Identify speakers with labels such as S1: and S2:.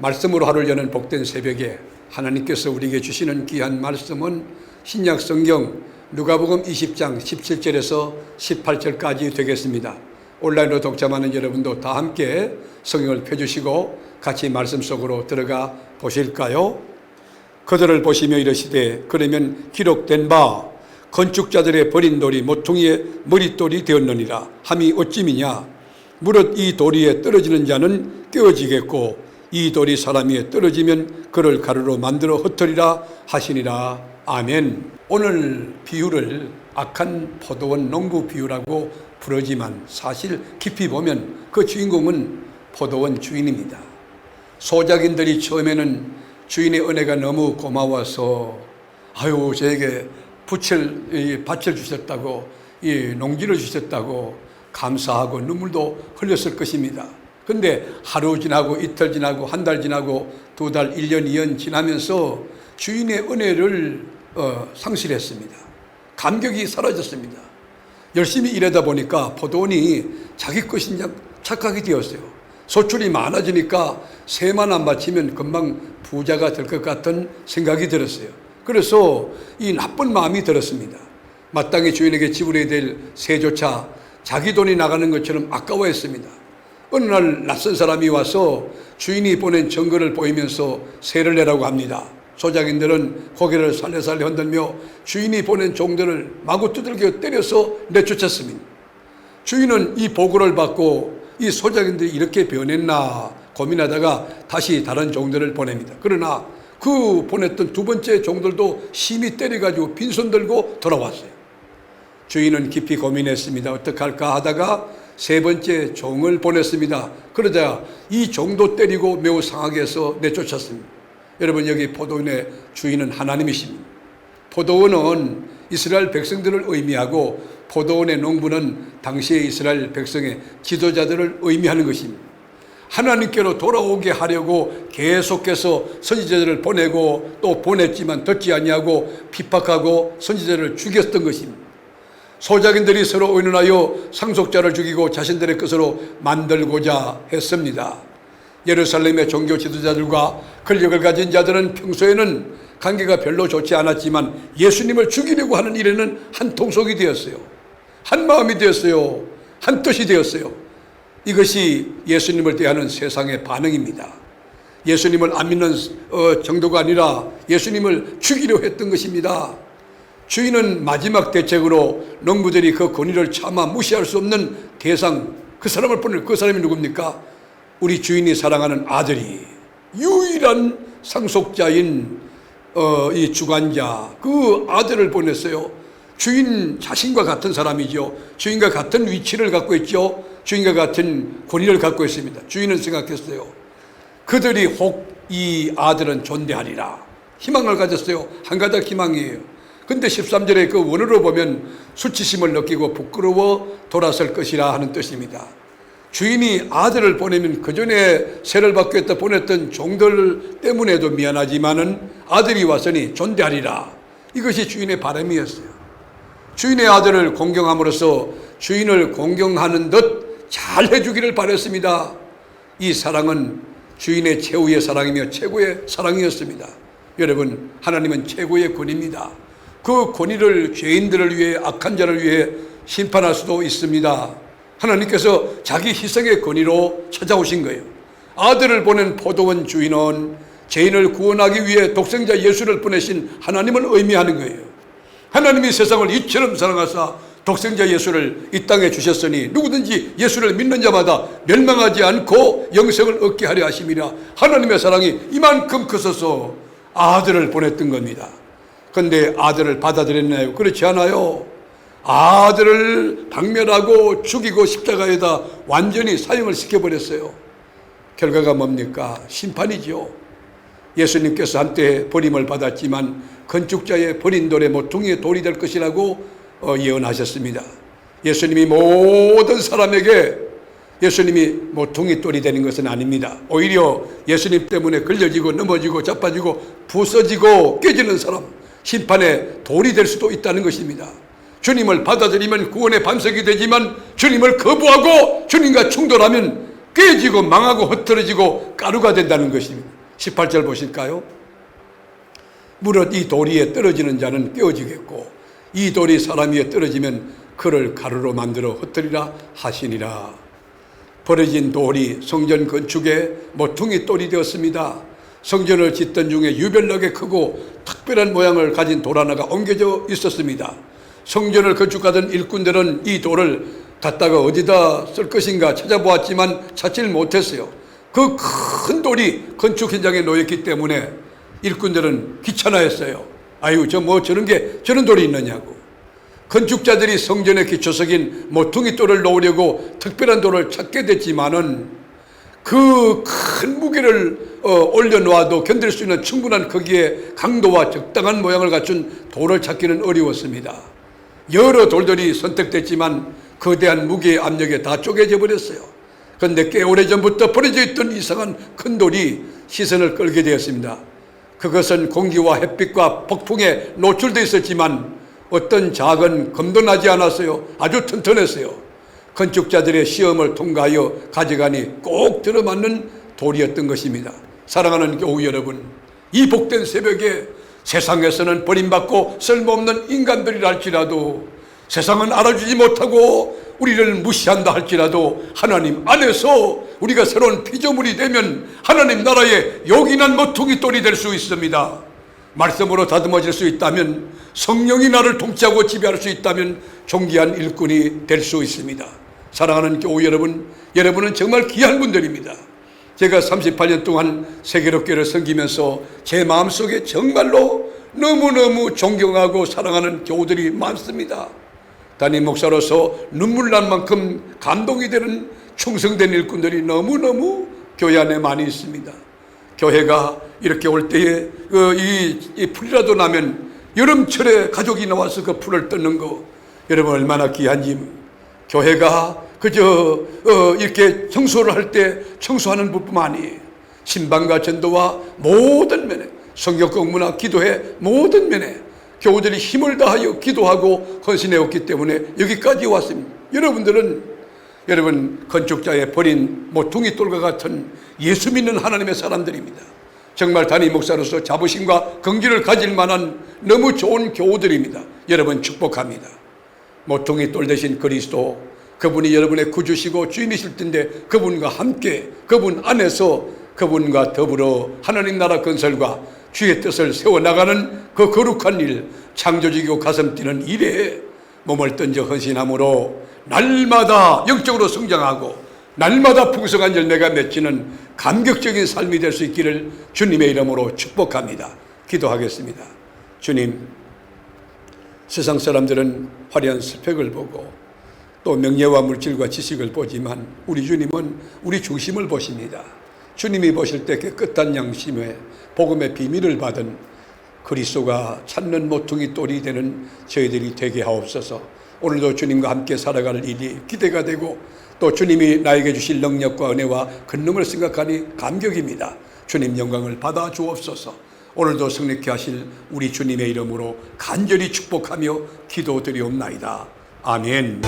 S1: 말씀으로 하루를 여는 복된 새벽에 하나님께서 우리에게 주시는 귀한 말씀은 신약 성경 누가복음 20장 17절에서 18절까지 되겠습니다. 온라인으로 독점하는 여러분도 다 함께 성경을 펴주시고 같이 말씀 속으로 들어가 보실까요? 그들을 보시며 이르시되 그러면 기록된 바 건축자들의 버린 돌이 모퉁이의 머릿돌이 되었느니라 함이 어찌미냐. 무릇 이 돌 위에 떨어지는 자는 깨어지겠고 이 돌이 사람 위에 떨어지면 그를 가루로 만들어 흩으리라 하시니라. 아멘. 오늘 비유를 악한 포도원 농부 비유라고 부르지만 사실 깊이 보면 그 주인공은 포도원 주인입니다. 소작인들이 처음에는 주인의 은혜가 너무 고마워서 저에게 밭을 주셨다고, 농지를 주셨다고 감사하고 눈물도 흘렸을 것입니다. 근데 하루 지나고 이틀 지나고 한 달 지나고 두 달, 1년, 2년 지나면서 주인의 은혜를 상실했습니다. 감격이 사라졌습니다. 열심히 일하다 보니까 포도원이 자기 것인 양 착하게 되었어요. 소출이 많아지니까 세만 안 바치면 금방 부자가 될 것 같은 생각이 들었어요. 그래서 이 나쁜 마음이 들었습니다. 마땅히 주인에게 지불해야 될 세조차 자기 돈이 나가는 것처럼 아까워했습니다. 어느 날 낯선 사람이 와서 주인이 보낸 증거를 보이면서 세를 내라고 합니다. 소작인들은 고개를 살래살래 흔들며 주인이 보낸 종들을 마구 두들겨 때려서 내쫓았습니다. 주인은 이 보고를 받고 이 소작인들이 이렇게 변했나 고민하다가 다시 다른 종들을 보냅니다. 그러나 그 보냈던 두 번째 종들도 심히 때려가지고 빈손 들고 돌아왔어요. 주인은 깊이 고민했습니다. 어떡할까 하다가 세 번째 종을 보냈습니다. 그러자 이 종도 때리고 매우 상하게 해서 내쫓았습니다. 여러분, 여기 포도원의 주인은 하나님이십니다. 포도원은 이스라엘 백성들을 의미하고 포도원의 농부는 당시의 이스라엘 백성의 지도자들을 의미하는 것입니다. 하나님께로 돌아오게 하려고 계속해서 선지자들을 보내고 또 보냈지만 듣지 아니하고 핍박하고 선지자들을 죽였던 것입니다. 소작인들이 서로 의논하여 상속자를 죽이고 자신들의 것으로 만들고자 했습니다. 예루살렘의 종교 지도자들과 권력을 가진 자들은 평소에는 관계가 별로 좋지 않았지만 예수님을 죽이려고 하는 일에는 한 통속이 되었어요. 한 마음이 되었어요. 한 뜻이 되었어요. 이것이 예수님을 대하는 세상의 반응입니다. 예수님을 안 믿는 정도가 아니라 예수님을 죽이려 했던 것입니다. 주인은 마지막 대책으로 농부들이 그 권위를 차마 무시할 수 없는 대상, 그 사람을 보낼, 그 사람이 누굽니까? 우리 주인이 사랑하는 아들이 유일한 상속자인 이 주관자, 그 아들을 보냈어요. 주인 자신과 같은 사람이죠. 주인과 같은 위치를 갖고 있죠. 주인과 같은 권위를 갖고 있습니다. 주인은 생각했어요. 그들이 혹 이 아들은 존대하리라 희망을 가졌어요. 한 가닥 희망이에요. 근데 13절에 그 원어로 보면 수치심을 느끼고 부끄러워 돌아설 것이라 하는 뜻입니다. 주인이 아들을 보내면 그 전에 세를 받고 했다 보냈던 종들 때문에도 미안하지만은 아들이 왔으니 존대하리라. 이것이 주인의 바람이었어요. 주인의 아들을 공경함으로써 주인을 공경하는 듯 잘 해주기를 바랬습니다. 이 사랑은 주인의 최후의 사랑이며 최고의 사랑이었습니다. 여러분, 하나님은 최고의 권위입니다. 그 권위를 죄인들을 위해, 악한 자를 위해 심판할 수도 있습니다. 하나님께서 자기 희생의 권위로 찾아오신 거예요. 아들을 보낸 포도원 주인은 죄인을 구원하기 위해 독생자 예수를 보내신 하나님을 의미하는 거예요. 하나님이 세상을 이처럼 사랑하사 독생자 예수를 이 땅에 주셨으니 누구든지 예수를 믿는 자마다 멸망하지 않고 영생을 얻게 하려 하심이라. 하나님의 사랑이 이만큼 크셔서 아들을 보냈던 겁니다. 그런데 아들을 받아들였나요? 그렇지 않아요. 아들을 박멸하고 죽이고 십자가에다 완전히 사형을 시켜버렸어요. 결과가 뭡니까? 심판이죠. 예수님께서 한때 버림을 받았지만 건축자의 버린 돌에 모퉁이의 돌이 될 것이라고 예언하셨습니다. 예수님이 모든 사람에게 예수님이 모퉁이 돌이 되는 것은 아닙니다. 오히려 예수님 때문에 걸려지고 넘어지고 자빠지고 부서지고 깨지는 사람, 심판의 돌이 될 수도 있다는 것입니다. 주님을 받아들이면 구원의 반석이 되지만 주님을 거부하고 주님과 충돌하면 깨지고 망하고 흩어지고 가루가 된다는 것입니다. 18절 보실까요? 무릇 이 돌 위에 떨어지는 자는 깨어지겠고 이 돌이 사람 위에 떨어지면 그를 가루로 만들어 흩으리라 하시니라. 버려진 돌이 성전 건축의 모퉁이 돌이 되었습니다. 성전을 짓던 중에 유별나게 크고 특별한 모양을 가진 돌 하나가 옮겨져 있었습니다. 성전을 건축하던 일꾼들은 이 돌을 갖다가 어디다 쓸 것인가 찾아보았지만 찾지를 못했어요. 그 큰 돌이 건축 현장에 놓였기 때문에 일꾼들은 귀찮아했어요. 아유, 저런 돌이 있느냐고. 건축자들이 성전의 기초석인 모퉁이 돌을 놓으려고 특별한 돌을 찾게 됐지만은 그 큰 무게를 올려놓아도 견딜 수 있는 충분한 크기의 강도와 적당한 모양을 갖춘 돌을 찾기는 어려웠습니다. 여러 돌들이 선택됐지만 거대한 무게의 압력에 다 쪼개져 버렸어요. 그런데 꽤 오래전부터 버려져 있던 이상한 큰 돌이 시선을 끌게 되었습니다. 그것은 공기와 햇빛과 폭풍에 노출되어 있었지만 어떤 작은 검도 나지 않았어요. 아주 튼튼했어요. 건축자들의 시험을 통과하여 가져가니 꼭 들어맞는 돌이었던 것입니다. 사랑하는 교우 여러분, 이 복된 새벽에 세상에서는 버림받고 쓸모없는 인간들이라 할지라도, 세상은 알아주지 못하고 우리를 무시한다 할지라도 하나님 안에서 우리가 새로운 피조물이 되면 하나님 나라의 요긴한 모퉁이 돌이 될 수 있습니다. 말씀으로 다듬어질 수 있다면, 성령이 나를 통치하고 지배할 수 있다면 존귀한 일꾼이 될 수 있습니다. 사랑하는 교우 여러분, 여러분은 정말 귀한 분들입니다. 제가 38년 동안 세계롭교를 섬기면서 제 마음속에 정말로 너무너무 존경하고 사랑하는 교우들이 많습니다. 담임 목사로서 눈물 날 만큼 감동이 되는 충성된 일꾼들이 너무너무 교회 안에 많이 있습니다. 교회가 이렇게 올 때에 이 풀이라도 나면 여름철에 가족이 나와서 그 풀을 뜯는 거, 여러분 얼마나 귀한지. 교회가 그저 이렇게 청소를 할 때 청소하는 것뿐만 아니에요. 신방과 전도와 모든 면에, 성경 공부나 기도회 모든 면에 교우들이 힘을 다하여 기도하고 헌신해왔기 때문에 여기까지 왔습니다. 여러분 건축자의 버린 모퉁이 돌과 같은 예수 믿는 하나님의 사람들입니다. 정말 담임 목사로서 자부심과 긍지를 가질 만한 너무 좋은 교우들입니다. 여러분 축복합니다. 모퉁이 돌 대신 그리스도, 그분이 여러분의 구주시고 주인이실 텐데 그분과 함께, 그분 안에서 그분과 더불어 하나님 나라 건설과 주의 뜻을 세워나가는 그 거룩한 일, 창조적이고 가슴 뛰는 일에 몸을 던져 헌신함으로 날마다 영적으로 성장하고 날마다 풍성한 열매가 맺히는 감격적인 삶이 될 수 있기를 주님의 이름으로 축복합니다. 기도하겠습니다. 주님, 세상 사람들은 화려한 스펙을 보고 또 명예와 물질과 지식을 보지만 우리 주님은 우리 중심을 보십니다. 주님이 보실 때 깨끗한 양심에 복음의 비밀을 받은 그리스도가 찾는 모퉁이 돌이 되는 저희들이 되게 하옵소서. 오늘도 주님과 함께 살아갈 일이 기대가 되고 또 주님이 나에게 주실 능력과 은혜와 권능을 생각하니 감격입니다. 주님 영광을 받아 주옵소서. 오늘도 승리케 하실 우리 주님의 이름으로 간절히 축복하며 기도드리옵나이다. 아멘.